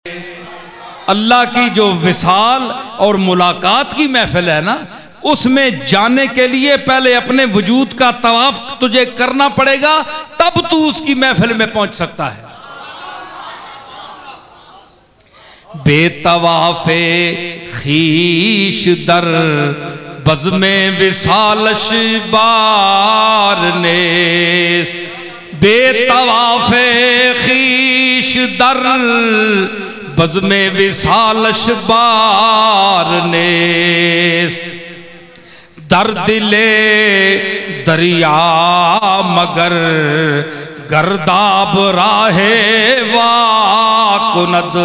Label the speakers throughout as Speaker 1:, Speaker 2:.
Speaker 1: अल्लाह की जो विसाल और मुलाकात की महफिल है ना, उसमें जाने के लिए पहले अपने वजूद का तवाफ तुझे करना पड़ेगा, तब तू उसकी महफिल में पहुंच सकता है। बेतवाफे खीश दर बज़्मे विसालश बार ने, बेतवाफे खीश दर बज़्मे विसालश बार ने, दर दिले दरिया मगर गर्दाब राहे वाकुनद।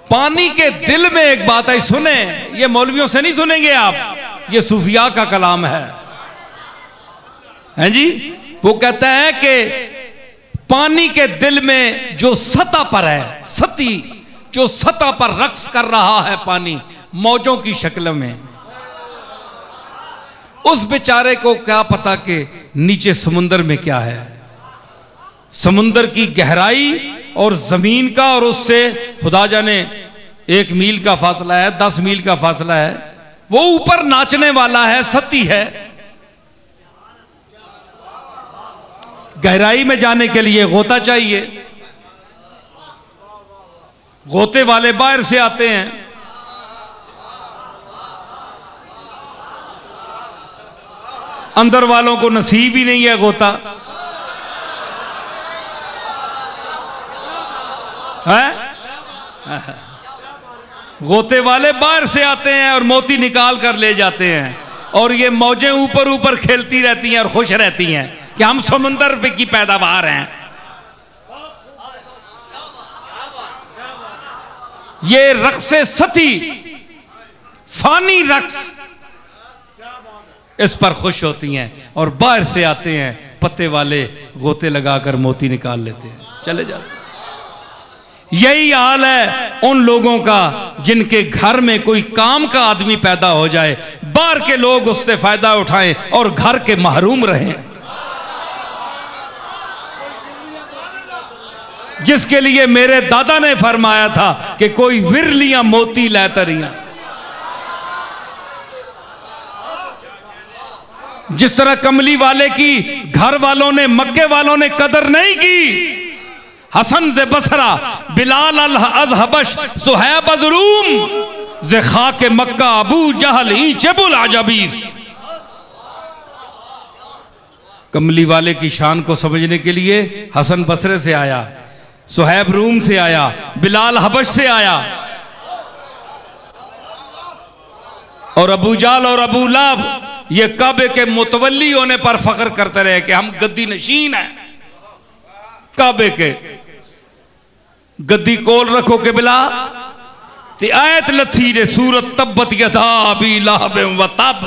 Speaker 1: पानी के दिल में एक बात है, सुने, ये मौलवियों से नहीं सुनेंगे आप, ये सूफिया का कलाम है जी। वो कहता है कि पानी के दिल में जो सतह पर है, सती जो सतह पर रक्स कर रहा है पानी मौजों की शक्ल में, उस बेचारे को क्या पता कि नीचे समुंदर में क्या है। समुंदर की गहराई और जमीन का और उससे खुदा जाने 1 मील का फासला है, 10 मील का फासला है। वो ऊपर नाचने वाला है, सती है। गहराई में जाने के लिए गोता चाहिए। गोते वाले बाहर से आते हैं, अंदर वालों को नसीब ही नहीं है गोता है। गोते वाले बाहर से आते हैं और मोती निकाल कर ले जाते हैं, और ये मौजें ऊपर ऊपर खेलती रहती हैं और खुश रहती हैं कि हम समुंदर पे की पैदावार हैं। ये रक्से सती फानी रक्स, इस पर खुश होती हैं और बाहर से आते हैं पत्ते वाले गोते लगाकर मोती निकाल लेते हैं, चले जाते हैं। यही हाल है उन लोगों का जिनके घर में कोई काम का आदमी पैदा हो जाए, बाहर के लोग उससे फायदा उठाएं और घर के महरूम रहें। जिसके लिए मेरे दादा ने फरमाया था कि कोई विरलियां मोती लै तरियां। जिस तरह कमली वाले की घर वालों ने, मक्के वालों ने कदर नहीं की, हसन से बसरा, बिलाल अल हबश, सुहैब अज रूम जे खाके मक्का, अबू जहल ही चबुल अजबीस। कमली वाले की शान को समझने के लिए हसन बसरे से आया, सुहैब रूम से आया, बिलाल हबश से आया, और अबू जाल और अबू लाब ये काबे के मुतवल्ली होने पर फख्र करते रहे कि हम गद्दी नशीन हैं। काबे के गद्दी कोल रखो के बिला ते आयत लथी ने सूरत तब्बत यदा अबी लहब व तब।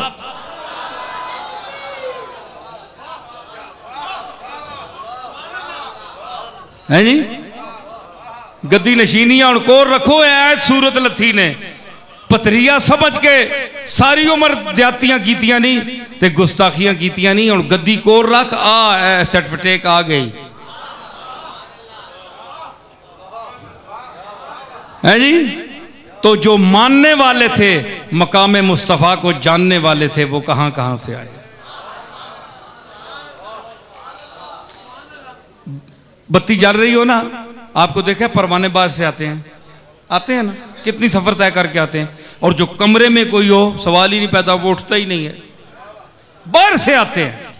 Speaker 1: है जी, गद्दी नशीनियां और कोल रखो, आयत सूरत लथी ने। पतरिया समझ के सारी उम्र जातियां कीतियां नहीं ते गुस्ताखियां कीतियां नहीं, और गद्दी कोर रख, आ सर्टिफिकेट आ गई है जी। तो जो मानने वाले थे, मकाम मुस्तफ़ा को जानने वाले थे, वो कहां कहां से आए। बत्ती जल रही हो ना, आपको देखा परवाने बाहर से आते हैं ना, कितनी सफर तय करके आते हैं। और जो कमरे में कोई हो, सवाल ही नहीं पैदा, वो उठता ही नहीं है, बाहर से आते हैं।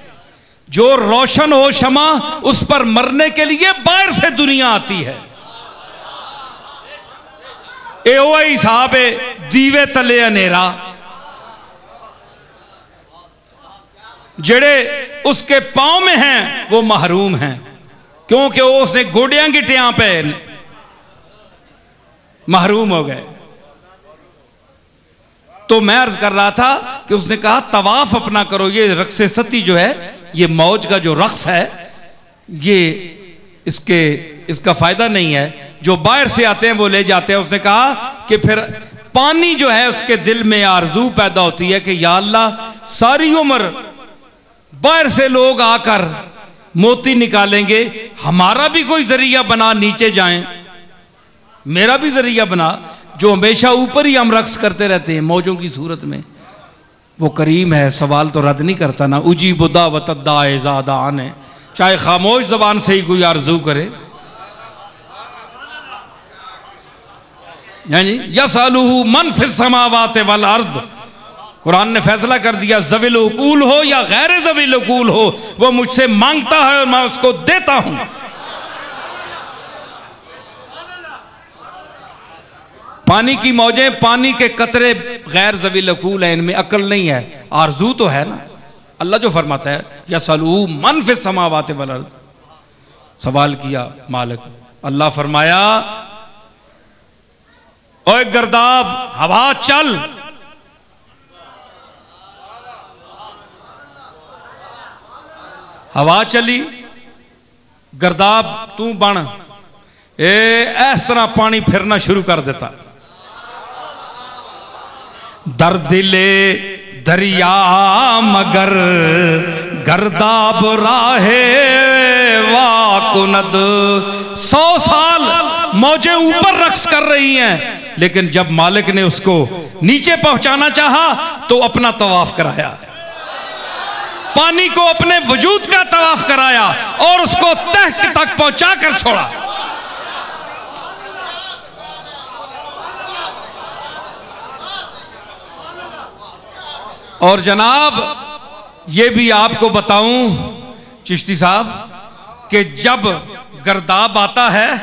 Speaker 1: जो रोशन हो शमा, उस पर मरने के लिए बाहर से दुनिया आती है। ए ओ हिसाब है, दीवे तले अनेरा, जेड़े उसके पांव में हैं वो महरूम हैं, क्योंकि वो उसने गोडियां गिटियां पे महरूम हो गए। तो मैं अर्ज कर रहा था कि उसने कहा तवाफ अपना करो। ये रक्से सती जो है, ये मौज का जो रक्स है, ये इसका फायदा नहीं है। जो बाहर से आते हैं वो ले जाते हैं। उसने कहा कि फिर पानी जो है उसके दिल में आरजू पैदा होती है कि या अल्लाह, सारी उम्र बाहर से लोग आकर मोती निकालेंगे, हमारा भी कोई जरिया बना, नीचे जाएं, मेरा भी जरिया बना। जो हमेशा ऊपर ही हम रक्स करते रहते हैं मौजों की सूरत में, वो करीम है, सवाल तो रद्द नहीं करता ना। उजी बुदा वतदाए ज़्यादा आने, चाहे खामोश जबान से ही कोई आरजू करे। यसालुहु मन फिस समावात वल अर्द, कुरान ने फैसला कर दिया, ज़विल उकूल हो या गैर ज़विल उकूल हो, वो मुझसे मांगता है और मैं उसको देता हूं। पानी की मौजें, पानी के कतरे गैर ज़विल उकूल है, इनमें अकल नहीं है, आरजू तो है ना। अल्लाह जो फरमाता है यसालुहु मन फिस समावात वल अर्द, सवाल किया मालिक, अल्लाह फरमाया ओए गर्दाब हवा चल, हवा चली, गर्दाब तू बन, इस तरह पानी फिरना शुरू कर देता। दर्दिले दरिया मगर गर्दाब राहे वाकुनद, 100 साल मौजें ऊपर रक्स कर रही हैं, लेकिन जब मालिक ने उसको नीचे पहुंचाना चाहा तो अपना तवाफ कराया, पानी को अपने वजूद का तवाफ कराया और उसको तह तक पहुंचा कर छोड़ा। और जनाब ये भी आपको बताऊं चिश्ती साहब कि जब गर्दाब आता है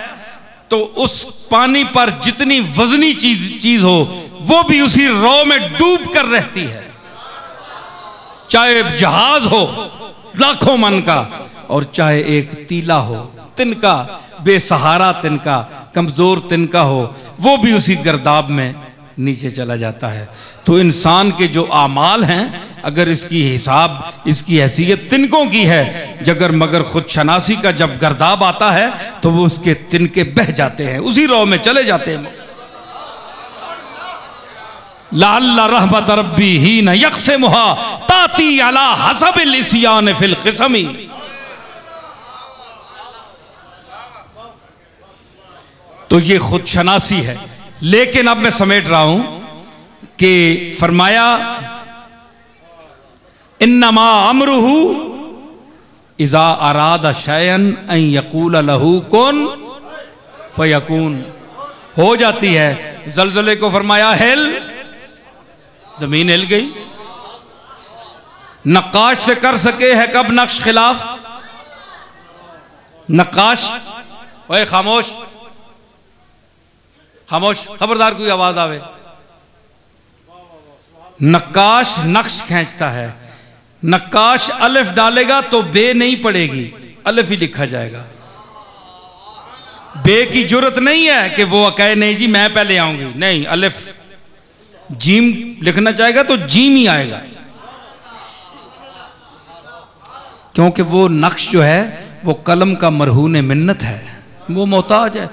Speaker 1: तो उस पानी पर जितनी वजनी चीज हो वो भी उसी रो में डूब कर रहती है, चाहे जहाज हो लाखों मन का और चाहे एक तीला हो, तिनका, बेसहारा तिनका, कमजोर तिनका हो, वो भी उसी गर्दाब में नीचे चला जाता है। तो इंसान के जो आमाल हैं, अगर इसकी हिसाब, इसकी हैसियत तिनकों की है, जगर मगर खुद शनासी का जब गर्दाब आता है तो वो उसके तिनके बह जाते हैं, उसी रो में चले जाते हैं। लाल्ला रहमत रब्बी ही न यक़सिमुहा ताती अला हसबिल इस्यान फिल क़िस्मी। तो ये खुद शनासी है। लेकिन अब मैं समेट रहा हूं कि फरमाया इन्नमा अमरुहु इज़ा अरादा शयअन अन यक़ूल लहू कुन फयकून। हो जाती है। ज़लज़ले को फरमाया हिल, जमीन हिल गई। नक्काश से कर सके है कब नक्श खिलाफ? नक्काश, ओए खामोश खामोश, खबरदार कोई आवाज आवे। नक्काश नक्श खींचता है, नक्काश अलिफ डालेगा तो बे नहीं पड़ेगी, अलिफ ही लिखा जाएगा। बे की जरूरत नहीं है कि वो कहे नहीं जी मैं पहले आऊंगी, नहीं, अलिफ जीम लिखना चाहेगा तो जीम ही आएगा, क्योंकि वो नक्श जो है वो कलम का मरहून मिन्नत है, वो मोहताज है।